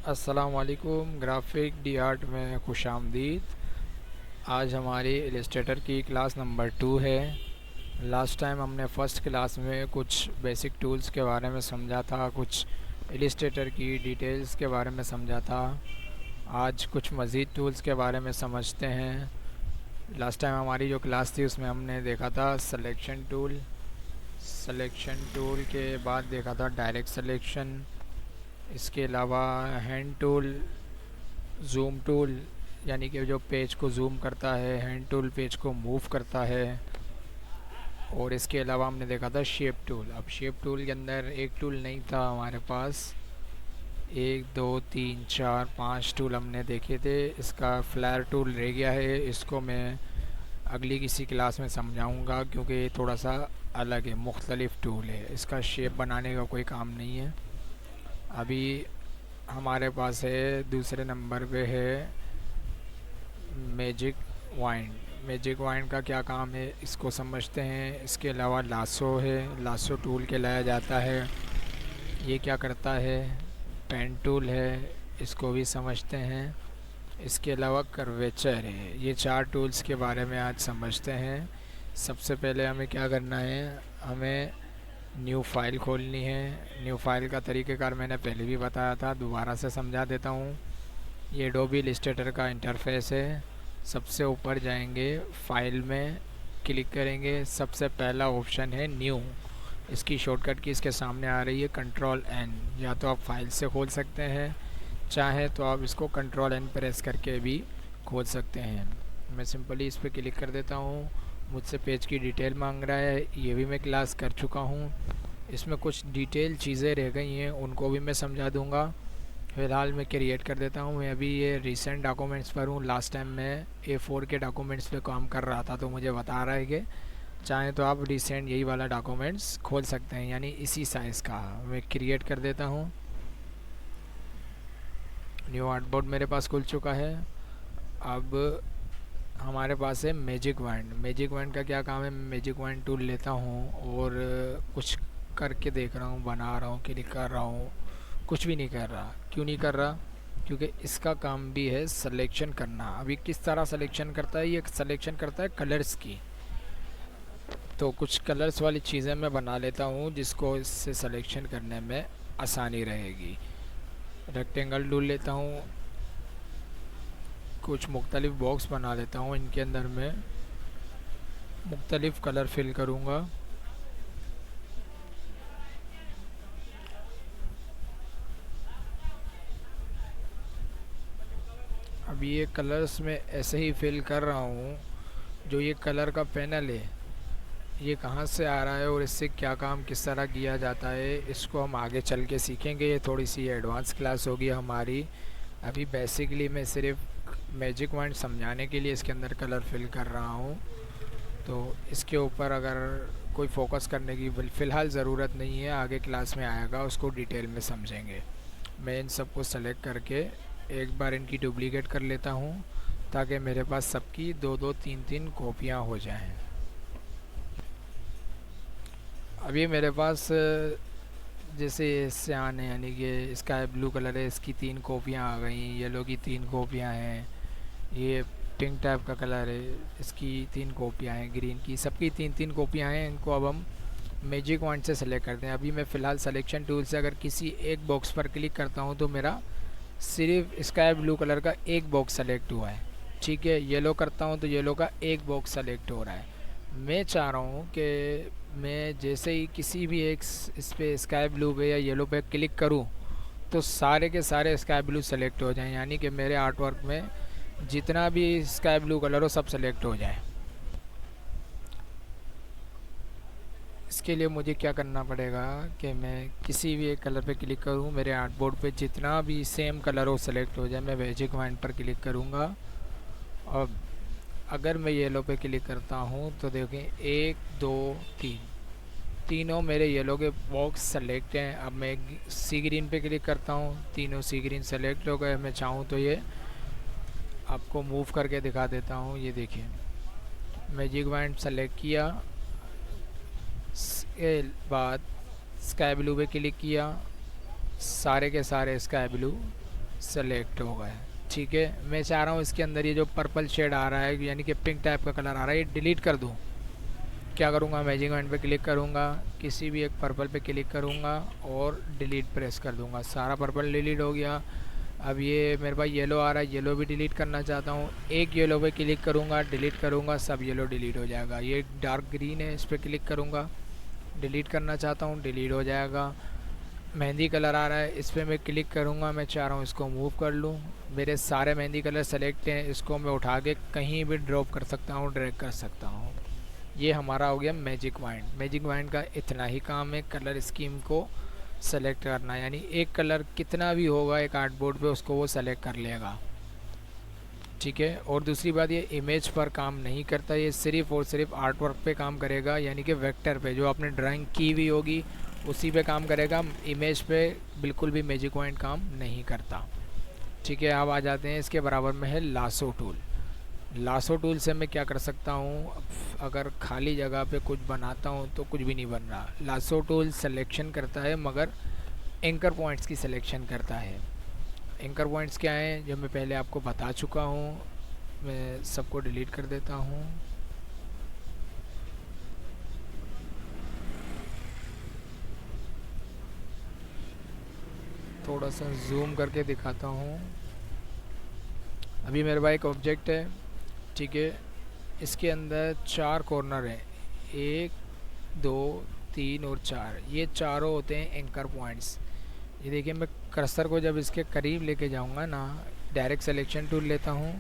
अस्सलामुअलैकुम। Graphic D art में खुशामदीद। आज हमारी इलस्ट्रेटर की क्लास नंबर 2 है। लास्ट टाइम हमने फ़र्स्ट क्लास में कुछ बेसिक टूल्स के बारे में समझा था, कुछ इलस्ट्रेटर की डिटेल्स के बारे में समझा था। आज कुछ मज़ीद टूल्स के बारे में समझते हैं। लास्ट टाइम हमारी जो क्लास थी उसमें हमने देखा था सिलेक्शन टूल के बाद देखा था डायरेक्ट सिलेक्शन। इसके अलावा हैंड टूल, ज़ूम टूल यानी कि जो पेज को ज़ूम करता है, हैंड टूल पेज को मूव करता है। और इसके अलावा हमने देखा था शेप टूल। अब शेप टूल के अंदर एक टूल नहीं था हमारे पास, 1 2 3 4 5 टूल हमने देखे थे। इसका फ्लैर टूल रह गया है, इसको मैं अगली किसी क्लास में समझाऊंगा क्योंकि ये थोड़ा सा अलग है, मुख्तलिफ टूल है। इसका शेप बनाने का कोई काम नहीं है। अभी हमारे पास है दूसरे नंबर पे है मैजिक वाइंड। मैजिक वाइंड का क्या काम है इसको समझते हैं। इसके अलावा लासो है, लासो टूल कहलाया जाता है। ये क्या करता है? पेन टूल है, इसको भी समझते हैं। इसके अलावा कर्वेचर है। ये 4 टूल्स के बारे में आज समझते हैं। सबसे पहले हमें क्या करना है, हमें न्यू फाइल खोलनी है। न्यू फाइल का तरीक़ेकार मैंने पहले भी बताया था, दोबारा से समझा देता हूँ। ये एडोबी इलस्ट्रेटर का इंटरफेस है। सबसे ऊपर जाएंगे, फाइल में क्लिक करेंगे, सबसे पहला ऑप्शन है न्यू। इसकी शॉर्टकट की इसके सामने आ रही है Ctrl+N। या तो आप फाइल से खोल सकते हैं, चाहे तो आप इसको Ctrl+N प्रेस करके भी खोल सकते हैं। मैं सिंपली इस पर क्लिक कर देता हूँ। मुझसे पेज की डिटेल मांग रहा है, ये भी मैं क्लास कर चुका हूँ। इसमें कुछ डिटेल चीज़ें रह गई हैं, उनको भी मैं समझा दूँगा। फ़िलहाल मैं क्रिएट कर देता हूँ। मैं अभी ये रिसेंट डॉक्यूमेंट्स पर हूँ। लास्ट टाइम मैं A4 के डॉक्यूमेंट्स पे काम कर रहा था, तो मुझे बता रहा है कि चाहे तो आप रिसेंट यही वाला डॉक्यूमेंट्स खोल सकते हैं, यानी इसी साइज़ का। मैं क्रिएट कर देता हूँ। न्यू आर्टबोर्ड मेरे पास खुल चुका है। अब हमारे पास है मैजिक वाइंड। मैजिक वाइंड का क्या काम है, मैजिक वाइंड टूल लेता हूँ और कुछ करके देख रहा हूँ, बना रहा हूँ, क्लिक कर रहा हूँ, कुछ भी नहीं कर रहा। क्यों नहीं कर रहा? क्योंकि इसका काम भी है सिलेक्शन करना। अभी किस तरह सिलेक्शन करता है, ये सिलेक्शन करता है कलर्स की। तो कुछ कलर्स वाली चीज़ें मैं बना लेता हूँ जिसको इससे सिलेक्शन करने में आसानी रहेगी। रेक्टेंगल टूल लेता हूँ, कुछ मुख्तलिफ बॉक्स बना लेता हूँ, इनके अंदर मैं मुख्तलिफ कलर फिल करूँगा। अभी ये कलर्स में ऐसे ही फिल कर रहा हूँ। जो ये कलर का पैनल है, ये कहाँ से आ रहा है और इससे क्या काम किस तरह किया जाता है, इसको हम आगे चल के सीखेंगे। ये थोड़ी सी एडवांस क्लास होगी हमारी। अभी बेसिकली मैं सिर्फ मैजिक वाइंड समझाने के लिए इसके अंदर कलर फिल कर रहा हूँ। तो इसके ऊपर अगर कोई फोकस करने की फ़िलहाल ज़रूरत नहीं है, आगे क्लास में आएगा, उसको डिटेल में समझेंगे। मैं इन सबको सेलेक्ट करके एक बार इनकी डुप्लीकेट कर लेता हूँ ताकि मेरे पास सबकी 2 2 3 3 कॉपियाँ हो जाएं। अभी मेरे पास जैसे सियान है, यानी कि स्काई ब्लू कलर है, इसकी 3 कॉपियाँ आ गई। येलो की 3 कॉपियाँ हैं। ये पिंक टाइप का कलर है, इसकी 3 कॉपियाँ हैं। ग्रीन की, सबकी 3 3 कॉपियाँ हैं। इनको अब हम मैजिक वाइंड से सेलेक्ट करते हैं। अभी मैं फ़िलहाल सिलेक्शन टूल से अगर किसी एक बॉक्स पर क्लिक करता हूँ तो मेरा सिर्फ स्काई ब्लू कलर का एक बॉक्स सेलेक्ट हुआ है। ठीक है, येलो करता हूँ तो येलो का एक बॉक्स सेलेक्ट हो रहा है। मैं चाह रहा हूँ कि मैं जैसे ही किसी भी एक इस पे स्काई ब्लू पे या येलो पे क्लिक करूँ तो सारे के सारे स्काई ब्लू सेलेक्ट हो जाएं, यानी कि मेरे आर्ट वर्क में जितना भी स्काई ब्लू कलर हो सब सेलेक्ट हो जाए। इसके लिए मुझे क्या करना पड़ेगा कि मैं किसी भी एक कलर पे क्लिक करूँ, मेरे आर्टबोर्ड पे जितना भी सेम कलर हो सेलेक्ट हो जाए। मैं मैजिक वाइंड पर क्लिक करूँगा और अगर मैं येलो पे क्लिक करता हूँ तो देखें 1 2 3 तीनों मेरे येलो के बॉक्स सेलेक्ट हैं। अब मैं सी ग्रीन पे क्लिक करता हूँ, तीनों सी ग्रीन सेलेक्ट हो गए। मैं चाहूँ तो ये आपको मूव करके दिखा देता हूँ। ये देखिए, मैजिक वाइंड सेलेक्ट किया, इसके बाद स्काई ब्लू पे क्लिक किया, सारे के सारे स्काई ब्लू सेलेक्ट हो गए। ठीक है, मैं चाह रहा हूँ इसके अंदर ये जो पर्पल शेड आ रहा है यानी कि पिंक टाइप का कलर आ रहा है, ये डिलीट कर दूँ। क्या करूँगा, मैजिक पॉइंट पे क्लिक करूँगा, किसी भी एक पर्पल पे क्लिक करूँगा और डिलीट प्रेस कर दूँगा, सारा पर्पल डिलीट हो गया। अब ये मेरे पास येलो आ रहा है, येलो भी डिलीट करना चाहता हूँ, एक येलो पे क्लिक करूँगा, डिलीट करूँगा, सब येलो डिलीट हो जाएगा। ये डार्क ग्रीन है, इस पर क्लिक करूँगा, डिलीट करना चाहता हूँ, डिलीट हो जाएगा। मेहंदी कलर आ रहा है, इस पर मैं क्लिक करूँगा, मैं चाह रहा हूँ इसको मूव कर लूँ। मेरे सारे मेहंदी कलर सेलेक्ट हैं, इसको मैं उठा के कहीं भी ड्रॉप कर सकता हूँ, ड्रैग कर सकता हूँ। ये हमारा हो गया मैजिक वाइंड। मैजिक वाइंड का इतना ही काम है, कलर स्कीम को सेलेक्ट करना, यानी एक कलर कितना भी होगा एक आर्टबोर्ड पे उसको वो सेलेक्ट कर लेगा। ठीक है, और दूसरी बात, ये इमेज पर काम नहीं करता, ये सिर्फ़ और सिर्फ आर्ट वर्क पे काम करेगा, यानी कि वेक्टर पे जो आपने ड्राइंग की हुई होगी उसी पे काम करेगा। इमेज पे बिल्कुल भी मैजिक वाइंड काम नहीं करता। ठीक है, अब आ जाते हैं इसके बराबर में है लासो टूल। लासो टूल से मैं क्या कर सकता हूँ, अगर खाली जगह पे कुछ बनाता हूँ तो कुछ भी नहीं बन रहा। लासो टूल सिलेक्शन करता है मगर एंकर पॉइंट्स की सिलेक्शन करता है। एंकर पॉइंट्स क्या हैं जो मैं पहले आपको बता चुका हूँ। मैं सबको डिलीट कर देता हूँ। थोड़ा सा जूम करके दिखाता हूँ। अभी मेरे पास एक ऑब्जेक्ट है, ठीक है, इसके अंदर 4 कॉर्नर हैं, 1 2 3 और 4, ये चारों होते हैं एंकर पॉइंट्स। ये देखिए, मैं कर्सर को जब इसके करीब लेके जाऊंगा ना, डायरेक्ट सिलेक्शन टूल लेता हूँ,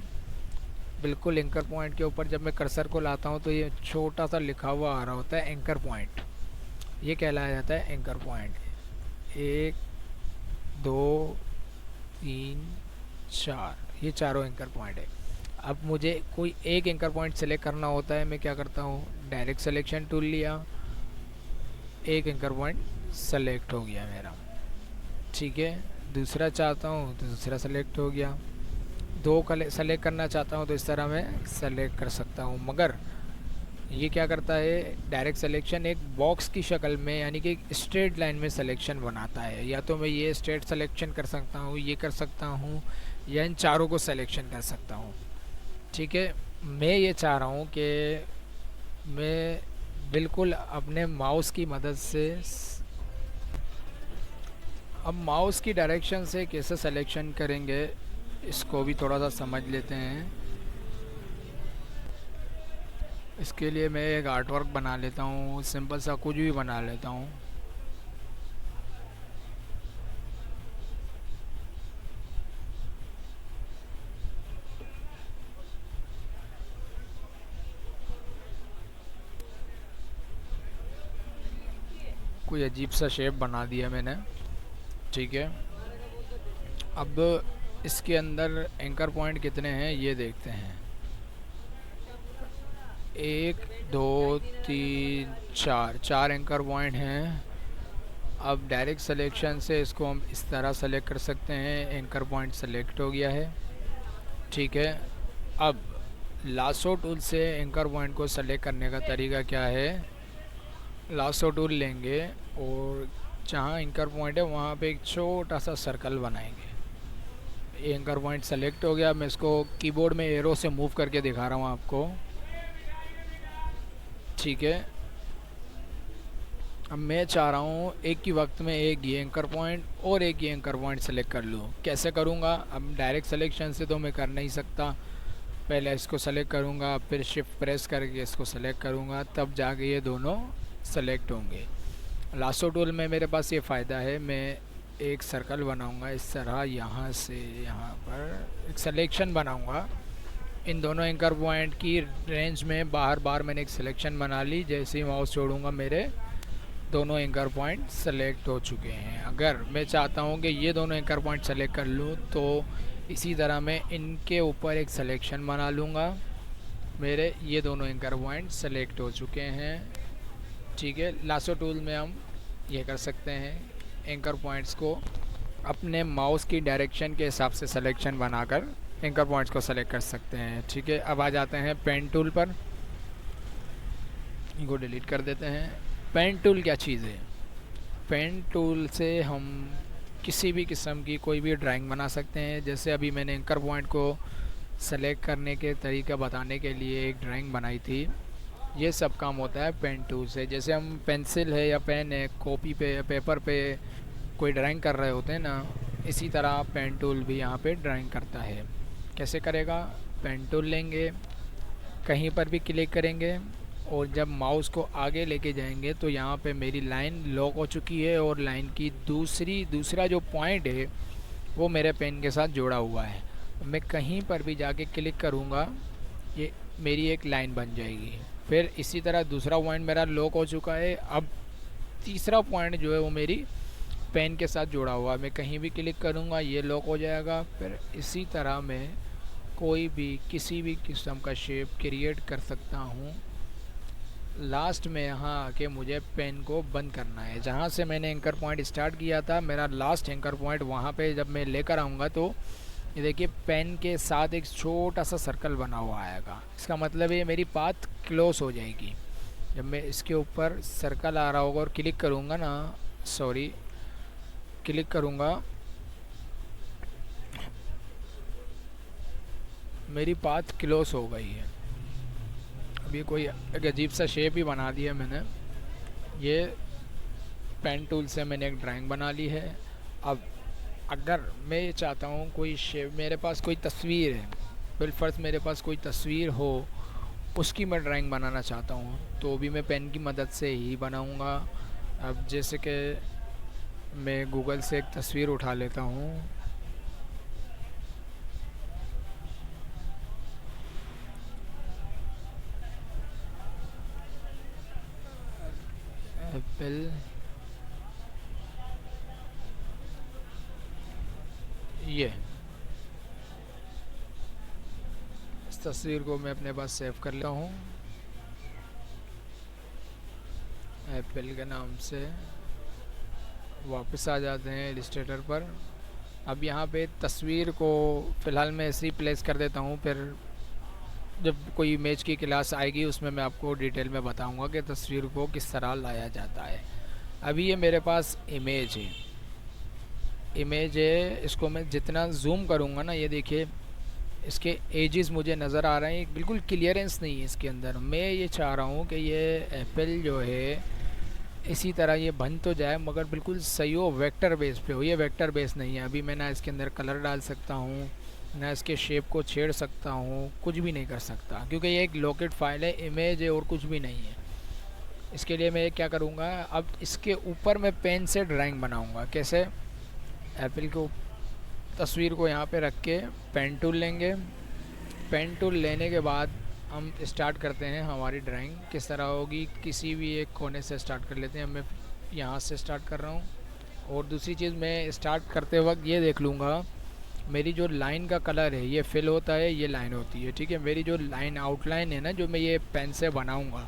बिल्कुल एंकर पॉइंट के ऊपर जब मैं कर्सर को लाता हूँ तो ये छोटा सा लिखा हुआ आ रहा होता है एंकर पॉइंट। ये कहलाया जाता है एंकर पॉइंट। 1 2 3 4, ये चारों एंकर पॉइंट है। अब मुझे कोई एक एंकर पॉइंट सेलेक्ट करना होता है, मैं क्या करता हूँ, डायरेक्ट सिलेक्शन टूल लिया, एक एंकर पॉइंट सेलेक्ट हो गया मेरा। ठीक है, दूसरा चाहता हूँ तो दूसरा सेलेक्ट हो गया। 2 सेलेक्ट करना चाहता हूँ तो इस तरह मैं सेलेक्ट कर सकता हूँ। मगर ये क्या करता है, डायरेक्ट सिलेक्शन एक बॉक्स की शक्ल में, यानी कि स्ट्रेट लाइन में सिलेक्शन बनाता है। या तो मैं ये स्ट्रेट सिलेक्शन कर सकता हूँ, ये कर सकता हूँ, या इन चारों को सिलेक्शन कर सकता हूँ। ठीक है, मैं ये चाह रहा हूँ कि मैं बिल्कुल अपने माउस की मदद से, अब माउस की डायरेक्शन से कैसे सिलेक्शन करेंगे इसको भी थोड़ा सा समझ लेते हैं। इसके लिए मैं एक आर्ट वर्क बना लेता हूँ, सिंपल सा कुछ भी बना लेता हूँ। कोई अजीब सा शेप बना दिया मैंने। ठीक है, अब इसके अंदर एंकर पॉइंट कितने हैं ये देखते हैं। 1 2 3 4, 4 एंकर पॉइंट हैं। अब डायरेक्ट सिलेक्शन से इसको हम इस तरह सेलेक्ट कर सकते हैं, एंकर पॉइंट सेलेक्ट हो गया है। ठीक है, अब लासो टूल से एंकर पॉइंट को सेलेक्ट करने का तरीका क्या है, लासो टूल लेंगे और जहाँ एंकर पॉइंट है वहाँ पे एक छोटा सा सर्कल बनाएंगे। एंकर पॉइंट सेलेक्ट हो गया, मैं इसको कीबोर्ड में एरो से मूव करके दिखा रहा हूँ आपको। ठीक है, अब मैं चाह रहा हूँ एक ही वक्त में एक ये एंकर पॉइंट और एक ये एंकर पॉइंट सेलेक्ट कर लूँ। कैसे करूँगा, अब डायरेक्ट सिलेक्शन से तो मैं कर नहीं सकता, पहले इसको सेलेक्ट करूँगा, फिर शिफ्ट प्रेस करके इसको सेलेक्ट करूँगा, तब जाके ये दोनों सेलेक्ट होंगे। लासो टूल में मेरे पास ये फ़ायदा है, मैं एक सर्कल बनाऊँगा इस तरह, यहाँ से यहाँ पर एक सिलेक्शन बनाऊँगा। इन दोनों एंकर पॉइंट की रेंज में बाहर बाहर मैंने एक सिलेक्शन बना ली, जैसे ही माउस छोड़ूंगा मेरे दोनों एंकर पॉइंट सेलेक्ट हो चुके हैं। अगर मैं चाहता हूं कि ये दोनों एंकर पॉइंट सेलेक्ट कर लूं तो इसी तरह मैं इनके ऊपर एक सिलेक्शन बना लूँगा। मेरे ये दोनों एंकर पॉइंट सेलेक्ट हो चुके हैं। ठीक है, लासो टूल में हम ये कर सकते हैं, एंकर पॉइंट्स को अपने माउस की डायरेक्शन के हिसाब से सिलेक्शन बनाकर एंकर पॉइंट्स को सेलेक्ट कर सकते हैं। ठीक है, अब आ जाते हैं पेन टूल पर, इनको डिलीट कर देते हैं। पेन टूल क्या चीज़ है, पेन टूल से हम किसी भी किस्म की कोई भी ड्राइंग बना सकते हैं। जैसे अभी मैंने एंकर पॉइंट को सेलेक्ट करने के तरीका बताने के लिए एक ड्राइंग बनाई थी। ये सब काम होता है पेन टूल से। जैसे हम पेंसिल है या पेन है, कॉपी पे या पेपर पे कोई ड्राइंग कर रहे होते हैं ना, इसी तरह पेन टूल भी यहाँ पे ड्राइंग करता है। कैसे करेगा? पेन टूल लेंगे, कहीं पर भी क्लिक करेंगे और जब माउस को आगे लेके जाएंगे तो यहाँ पे मेरी लाइन लॉक हो चुकी है और लाइन की दूसरा जो पॉइंट है वो मेरे पेन के साथ जुड़ा हुआ है। मैं कहीं पर भी जाके क्लिक करूँगा, ये मेरी एक लाइन बन जाएगी। फिर इसी तरह दूसरा पॉइंट मेरा लॉक हो चुका है, अब तीसरा पॉइंट जो है वो मेरी पेन के साथ जुड़ा हुआ है। मैं कहीं भी क्लिक करूँगा ये लॉक हो जाएगा। फिर इसी तरह मैं कोई भी किसी भी किस्म का शेप क्रिएट कर सकता हूँ। लास्ट में यहाँ आके मुझे पेन को बंद करना है। जहाँ से मैंने एंकर पॉइंट स्टार्ट किया था, मेरा लास्ट एंकर पॉइंट वहाँ पे जब मैं लेकर आऊँगा तो ये देखिए पेन के साथ एक छोटा सा सर्कल बना हुआ आएगा। इसका मतलब ये मेरी पाथ क्लोज हो जाएगी। जब मैं इसके ऊपर सर्कल आ रहा होगा और क्लिक करूँगा ना, सॉरी क्लिक करूँगा, मेरी पाथ क्लोज हो गई है। अभी कोई एक अजीब सा शेप ही बना दिया मैंने। ये पेन टूल से मैंने एक ड्राइंग बना ली है। अब अगर मैं ये चाहता हूँ कोई शेप, मेरे पास कोई तस्वीर है, बिलफर्ज मेरे पास कोई तस्वीर हो, उसकी मैं ड्राइंग बनाना चाहता हूँ तो भी मैं पेन की मदद से ही बनाऊँगा। अब जैसे कि मैं गूगल से एक तस्वीर उठा लेता हूँ। एप्पल, ये इस तस्वीर को मैं अपने पास सेव कर लेता हूँ एप्पल के नाम से। वापस आ जाते हैं इलस्ट्रेटर पर। अब यहाँ पे तस्वीर को फ़िलहाल मैं ऐसे ही प्लेस कर देता हूँ, फिर जब कोई इमेज की क्लास आएगी उसमें मैं आपको डिटेल में बताऊँगा कि तस्वीर को किस तरह लाया जाता है। अभी ये मेरे पास इमेज है, इसको मैं जितना जूम करूँगा ना, ये देखिए इसके एजेस मुझे नज़र आ रहे हैं, बिल्कुल क्लियरेंस नहीं है इसके अंदर। मैं ये चाह रहा हूँ कि ये एप्पल जो है इसी तरह ये बन तो जाए मगर बिल्कुल सही हो, वेक्टर बेस पे हो। ये वेक्टर बेस नहीं है। अभी मैं ना इसके अंदर कलर डाल सकता हूँ, ना इसके शेप को छेड़ सकता हूँ, कुछ भी नहीं कर सकता क्योंकि ये एक लॉकेट फाइल है, इमेज है और कुछ भी नहीं है। इसके लिए मैं क्या करूँगा, अब इसके ऊपर मैं पेन से ड्राइंग बनाऊँगा। कैसे? एप्पल को तस्वीर को यहाँ पे रख के पेन टूल लेंगे। पेन टूल लेने के बाद हम स्टार्ट करते हैं हमारी ड्राइंग। किस तरह होगी, किसी भी एक कोने से स्टार्ट कर लेते हैं। मैं यहाँ से स्टार्ट कर रहा हूँ। और दूसरी चीज़, मैं स्टार्ट करते वक्त ये देख लूँगा मेरी जो लाइन का कलर है ये फिल होता है, ये लाइन होती है, ठीक है। मेरी जो लाइन आउटलाइन है ना, जो मैं ये पेन से बनाऊँगा,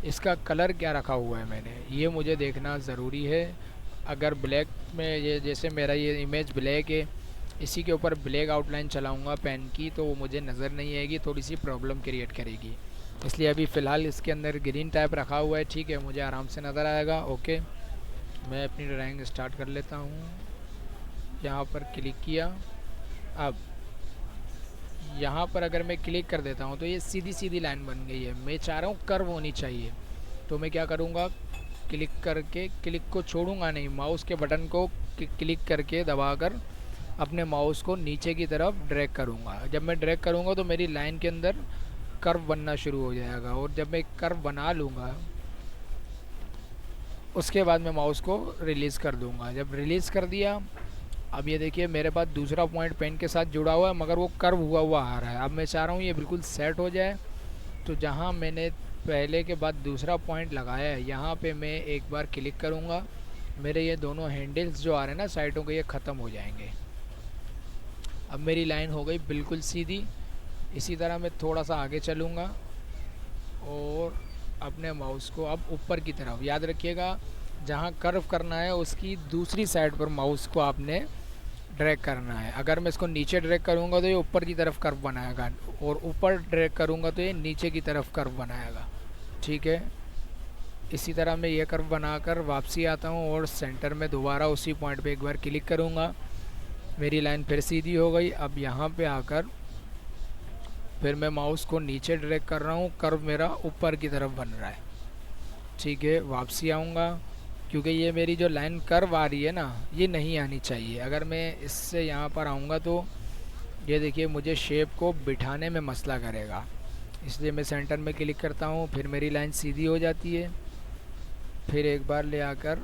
इसका कलर क्या रखा हुआ है मैंने, ये मुझे देखना ज़रूरी है। अगर ब्लैक में, ये जैसे मेरा ये इमेज ब्लैक है, इसी के ऊपर ब्लैक आउटलाइन चलाऊंगा पेन की तो वो मुझे नज़र नहीं आएगी, थोड़ी सी प्रॉब्लम क्रिएट करेगी। इसलिए अभी फ़िलहाल इसके अंदर ग्रीन टाइप रखा हुआ है, ठीक है, मुझे आराम से नज़र आएगा। ओके, मैं अपनी ड्राइंग स्टार्ट कर लेता हूँ। यहाँ पर क्लिक किया। अब यहाँ पर अगर मैं क्लिक कर देता हूँ तो ये सीधी सीधी लाइन बन गई है। मैं चाह रहा हूँ कर्व होनी चाहिए, तो मैं क्या करूँगा, क्लिक करके, क्लिक को छोड़ूंगा नहीं, माउस के बटन को क्लिक करके दबाकर अपने माउस को नीचे की तरफ ड्रैग करूँगा। जब मैं ड्रैग करूँगा तो मेरी लाइन के अंदर कर्व बनना शुरू हो जाएगा। और जब मैं कर्व बना लूँगा उसके बाद मैं माउस को रिलीज़ कर दूँगा। जब रिलीज़ कर दिया, अब ये देखिए मेरे पास दूसरा पॉइंट पेन के साथ जुड़ा हुआ है मगर वो कर्व हुआ हुआ आ रहा है। अब मैं चाह रहा हूँ ये बिल्कुल सेट हो जाए, तो जहाँ मैंने पहले के बाद दूसरा पॉइंट लगाया है यहाँ पे मैं एक बार क्लिक करूँगा। मेरे ये दोनों हैंडल्स जो आ रहे हैं ना साइडों के, ये ख़त्म हो जाएंगे। अब मेरी लाइन हो गई बिल्कुल सीधी। इसी तरह मैं थोड़ा सा आगे चलूँगा और अपने माउस को अब ऊपर की तरफ, याद रखिएगा जहाँ कर्व करना है उसकी दूसरी साइड पर माउस को आपने ड्रैग करना है। अगर मैं इसको नीचे ड्रैग करूँगा तो ये ऊपर की तरफ कर्व बनाएगा, और ऊपर ड्रैग करूँगा तो ये नीचे की तरफ कर्व बनाएगा, ठीक है। इसी तरह मैं ये कर्व बनाकर वापसी आता हूँ और सेंटर में दोबारा उसी पॉइंट पे एक बार क्लिक करूँगा। मेरी लाइन फिर सीधी हो गई। अब यहाँ पे आकर फिर मैं माउस को नीचे ड्रैग कर रहा हूँ, कर्व मेरा ऊपर की तरफ बन रहा है। ठीक है, वापसी आऊँगा क्योंकि ये मेरी जो लाइन कर्व आ रही है ना, ये नहीं आनी चाहिए। अगर मैं इससे यहाँ पर आऊँगा तो ये देखिए मुझे शेप को बिठाने में मसला करेगा, इसलिए मैं सेंटर में क्लिक करता हूँ। फिर मेरी लाइन सीधी हो जाती है। फिर एक बार ले आकर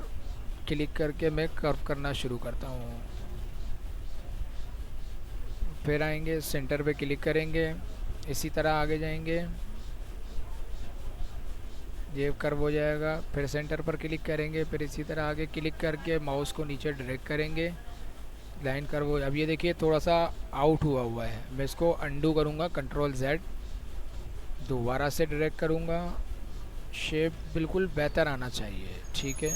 क्लिक करके मैं कर्व करना शुरू करता हूँ। फिर आएंगे सेंटर पे क्लिक करेंगे, इसी तरह आगे जाएंगे, ये कर्व हो जाएगा। फिर सेंटर पर क्लिक करेंगे, फिर इसी तरह आगे क्लिक करके माउस को नीचे ड्रैग करेंगे, लाइन कर्व हो। अब ये देखिए थोड़ा सा आउट हुआ है, मैं इसको अंडू करूँगा, कंट्रोल जेड, दोबारा से ड्रैग करूँगा। शेप बिल्कुल बेहतर आना चाहिए। ठीक है,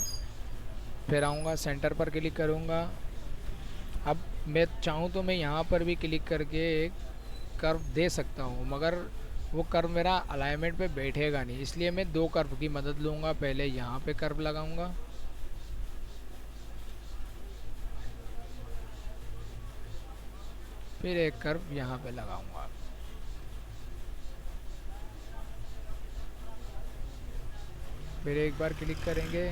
फिर आऊँगा सेंटर पर क्लिक करूँगा। अब मैं चाहूँ तो मैं यहाँ पर भी क्लिक करके एक कर्व दे सकता हूँ, मगर वो कर्व मेरा अलाइनमेंट पे बैठेगा नहीं, इसलिए मैं दो कर्व की मदद लूँगा। पहले यहाँ पे कर्व लगाऊँगा, फिर एक कर्व यहाँ पे लगाऊँगा। फिर एक बार क्लिक करेंगे,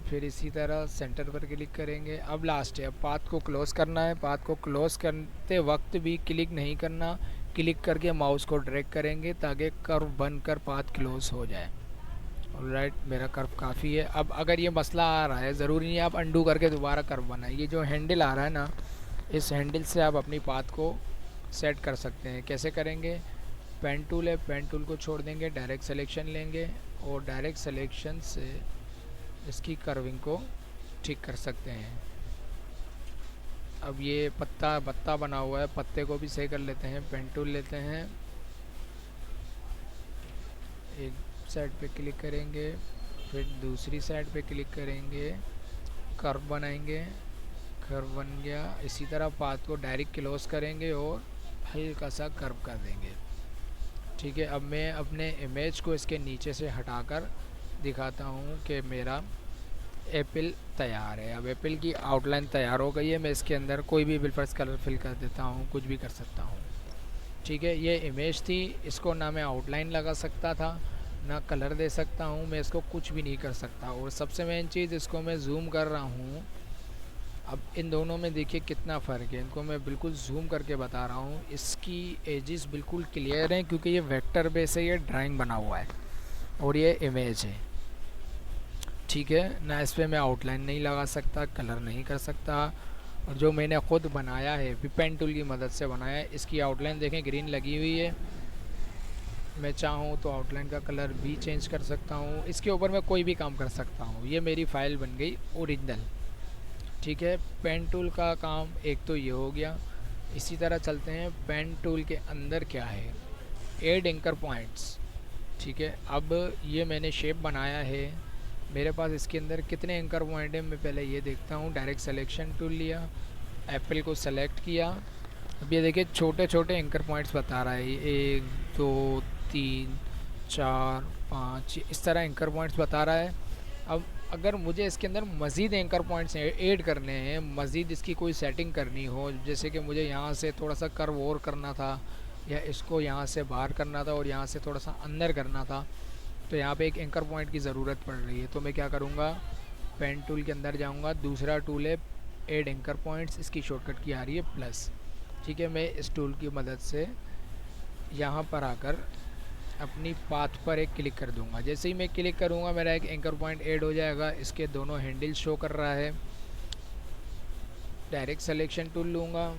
फिर इसी तरह सेंटर पर क्लिक करेंगे। अब लास्ट है, अब पाथ को क्लोज़ करना है। पाथ को क्लोज़ करते वक्त भी क्लिक नहीं करना, क्लिक करके माउस को ड्रैग करेंगे ताकि कर्व बनकर पाथ क्लोज़ हो जाए। ऑलराइट, मेरा कर्व काफ़ी है। अब अगर ये मसला आ रहा है, ज़रूरी नहीं आप अंडू करके दोबारा कर्व बनाए। ये जो हैंडल आ रहा है ना, इस हैंडल से आप अपनी पाथ को सेट कर सकते हैं। कैसे करेंगे? पेन टूल है, पेन टूल को छोड़ देंगे, डायरेक्ट सिलेक्शन लेंगे और डायरेक्ट सिलेक्शन से इसकी कर्विंग को ठीक कर सकते हैं। अब ये पत्ता बना हुआ है, पत्ते को भी सही कर लेते हैं। पेन टूल लेते हैं, एक साइड पे क्लिक करेंगे, फिर दूसरी साइड पे क्लिक करेंगे, कर्व बनाएंगे, कर्व बन गया। इसी तरह पाथ को डायरेक्ट क्लोज करेंगे और हल्का सा कर्व कर देंगे। ठीक है, अब मैं अपने इमेज को इसके नीचे से हटाकर दिखाता हूँ कि मेरा एप्पल तैयार है। अब एप्पल की आउटलाइन तैयार हो गई है। मैं इसके अंदर कोई भी बिलफर्स कलर फिल कर देता हूँ, कुछ भी कर सकता हूँ। ठीक है, ये इमेज थी, इसको ना मैं आउटलाइन लगा सकता था ना कलर दे सकता हूँ, मैं इसको कुछ भी नहीं कर सकता। और सबसे मेन चीज़, इसको मैं जूम कर रहा हूँ। अब इन दोनों में देखिए कितना फ़र्क है, इनको मैं बिल्कुल जूम करके बता रहा हूँ। इसकी एजेस बिल्कुल क्लियर हैं क्योंकि ये वेक्टर बेस है, ये ड्राइंग बना हुआ है और ये इमेज है। ठीक है ना, इस पर मैं आउटलाइन नहीं लगा सकता, कलर नहीं कर सकता। और जो मैंने ख़ुद बनाया है, पेन टूल की मदद से बनाया है, इसकी आउटलाइन देखें ग्रीन लगी हुई है। मैं चाहूँ तो आउटलाइन का कलर भी चेंज कर सकता हूँ, इसके ऊपर मैं कोई भी काम कर सकता हूँ। ये मेरी फ़ाइल बन गई ओरिजिनल। ठीक है, पेन टूल का काम एक तो ये हो गया। इसी तरह चलते हैं पेन टूल के अंदर क्या है, ऐड एंकर पॉइंट्स। ठीक है, अब ये मैंने शेप बनाया है, मेरे पास इसके अंदर कितने एंकर पॉइंट हैं मैं पहले ये देखता हूँ। डायरेक्ट सिलेक्शन टूल लिया, एप्पल को सेलेक्ट किया। अब ये देखिए छोटे छोटे एंकर पॉइंट्स बता रहा है, 1 2 3 4 5, इस तरह एंकर पॉइंट्स बता रहा है। अब अगर मुझे इसके अंदर मज़ीद एंकर पॉइंट्स ऐड करने हैं, मज़ीद इसकी कोई सेटिंग करनी हो, जैसे कि मुझे यहाँ से थोड़ा सा कर्व और करना था, या इसको यहाँ से बाहर करना था और यहाँ से थोड़ा सा अंदर करना था, तो यहाँ पे एक एंकर पॉइंट की ज़रूरत पड़ रही है। तो मैं क्या करूँगा, पेन टूल के अंदर जाऊँगा, दूसरा टूल है ऐड एंकर पॉइंट्स, इसकी शॉर्टकट की आ रही है प्लस। ठीक है, मैं इस टूल की मदद से यहाँ पर आकर अपनी पाथ पर एक क्लिक कर दूँगा। जैसे ही मैं क्लिक करूँगा मेरा एक एंकर पॉइंट ऐड हो जाएगा, इसके दोनों हैंडल शो कर रहा है। डायरेक्ट सिलेक्शन टूल लूँगा,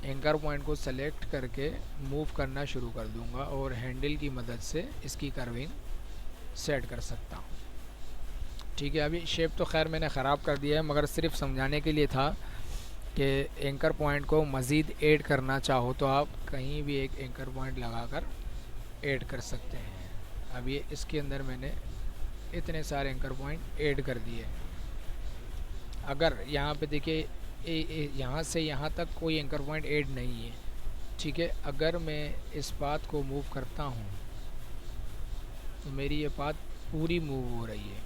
एंकर पॉइंट को सेलेक्ट करके मूव करना शुरू कर दूंगा और हैंडल की मदद से इसकी कर्विंग सेट कर सकता हूँ। ठीक है, अभी शेप तो खैर मैंने ख़राब कर दिया है, मगर सिर्फ समझाने के लिए था कि एंकर पॉइंट को मज़ीद ऐड करना चाहो तो आप कहीं भी एक एंकर पॉइंट लगाकर ऐड कर सकते हैं। अब ये इसके अंदर मैंने इतने सारे एंकर पॉइंट ऐड कर दिए। अगर यहाँ पे देखिए यहाँ से यहाँ तक कोई एंकर पॉइंट ऐड नहीं है, ठीक है, अगर मैं इस पाथ को मूव करता हूँ तो मेरी ये पाथ पूरी मूव हो रही है,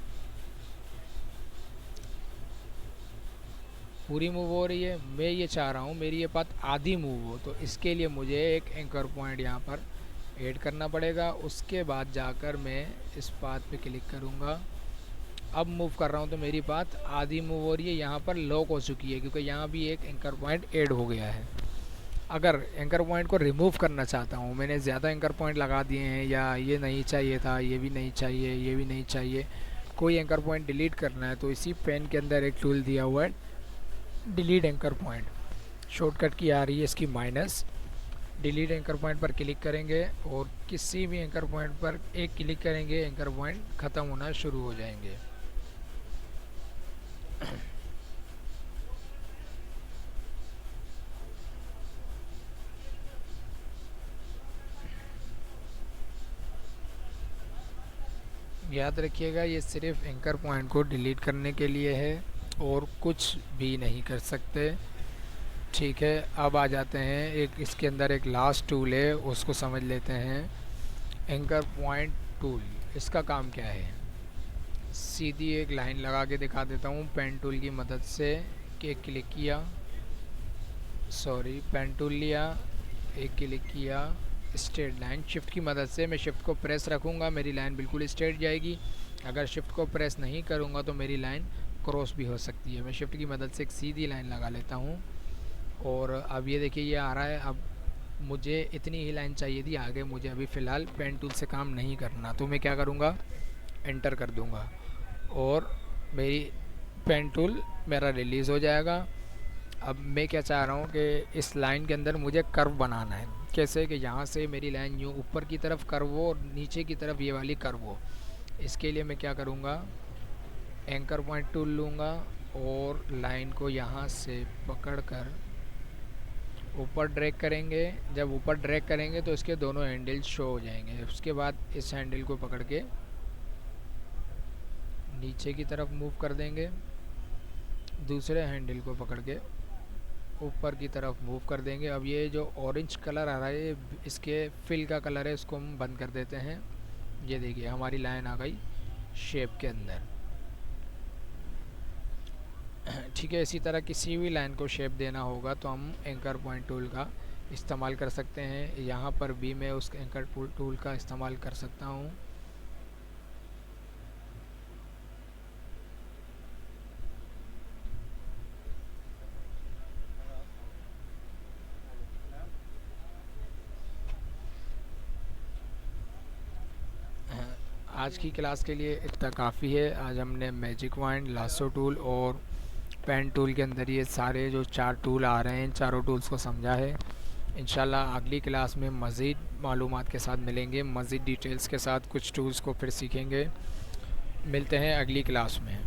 पूरी मूव हो रही है। मैं ये चाह रहा हूँ मेरी ये पाथ आधी मूव हो, तो इसके लिए मुझे एक एंकर पॉइंट यहाँ पर ऐड करना पड़ेगा। उसके बाद जाकर मैं इस पाथ पे क्लिक करूँगा। अब मूव कर रहा हूँ तो मेरी पाथ आधी मूव हो रही है, यहाँ पर लॉक हो चुकी है क्योंकि यहाँ भी एक एंकर पॉइंट ऐड हो गया है। अगर एंकर पॉइंट को रिमूव करना चाहता हूँ, मैंने ज़्यादा एंकर पॉइंट लगा दिए हैं या ये नहीं चाहिए था, ये भी नहीं चाहिए, ये भी नहीं चाहिए, कोई एंकर पॉइंट डिलीट करना है, तो इसी पेन के अंदर एक टूल दिया हुआ है डिलीट एंकर पॉइंट। शॉर्टकट की आ रही है इसकी माइनस। डिलीट एंकर पॉइंट पर क्लिक करेंगे और किसी भी एंकर पॉइंट पर एक क्लिक करेंगे, एंकर पॉइंट ख़त्म होना शुरू हो जाएंगे। याद रखिएगा ये सिर्फ एंकर पॉइंट को डिलीट करने के लिए है और कुछ भी नहीं कर सकते। ठीक है, अब आ जाते हैं एक इसके अंदर एक लास्ट टूल है, उसको समझ लेते हैं। एंकर पॉइंट टूल, इसका काम क्या है? सीधी एक लाइन लगा के दिखा देता हूँ पेन टूल की मदद से। कि क्लिक किया, सॉरी पेन टूल लिया, एक क्लिक किया, स्ट्रेट लाइन शिफ्ट की मदद से मैं शिफ्ट को प्रेस रखूँगा, मेरी लाइन बिल्कुल स्ट्रेट जाएगी। अगर शिफ्ट को प्रेस नहीं करूँगा तो मेरी लाइन क्रॉस भी हो सकती है। मैं शिफ्ट की मदद से एक सीधी लाइन लगा लेता हूँ और अब ये देखिए ये आ रहा है। अब मुझे इतनी ही लाइन चाहिए थी, आगे मुझे अभी फ़िलहाल पेन टूल से काम नहीं करना, तो मैं क्या करूँगा, एंटर कर दूँगा और मेरी पेन टूल मेरा रिलीज़ हो जाएगा। अब मैं क्या चाह रहा हूँ कि इस लाइन के अंदर मुझे कर्व बनाना है। कैसे कि यहाँ से मेरी लाइन यूँ ऊपर की तरफ कर्व हो और नीचे की तरफ ये वाली कर्व हो। इसके लिए मैं क्या करूँगा, एंकर पॉइंट टूल लूँगा और लाइन को यहाँ से पकड़ कर ऊपर ड्रैग करेंगे। जब ऊपर ड्रैग करेंगे तो इसके दोनों हैंडल शो हो जाएंगे। उसके बाद इस हैंडल को पकड़ के नीचे की तरफ मूव कर देंगे, दूसरे हैंडल को पकड़ के ऊपर की तरफ मूव कर देंगे। अब ये जो ऑरेंज कलर आ रहा है इसके फिल का कलर है, इसको हम बंद कर देते हैं। ये देखिए हमारी लाइन आ गई शेप के अंदर। ठीक है, इसी तरह किसी भी लाइन को शेप देना होगा तो हम एंकर पॉइंट टूल का इस्तेमाल कर सकते हैं। यहाँ पर भी मैं उस एंकर टूल का इस्तेमाल कर सकता हूँ। आज की क्लास के लिए इतना काफ़ी है। आज हमने मैजिक वाइंड, लासो टूल और पेन टूल के अंदर ये सारे जो 4 टूल आ रहे हैं, इन चारों टूल्स को समझा है। इंशाल्लाह अगली क्लास में मज़ीद मालूमात के साथ मिलेंगे, मज़ीद डिटेल्स के साथ कुछ टूल्स को फिर सीखेंगे। मिलते हैं अगली क्लास में।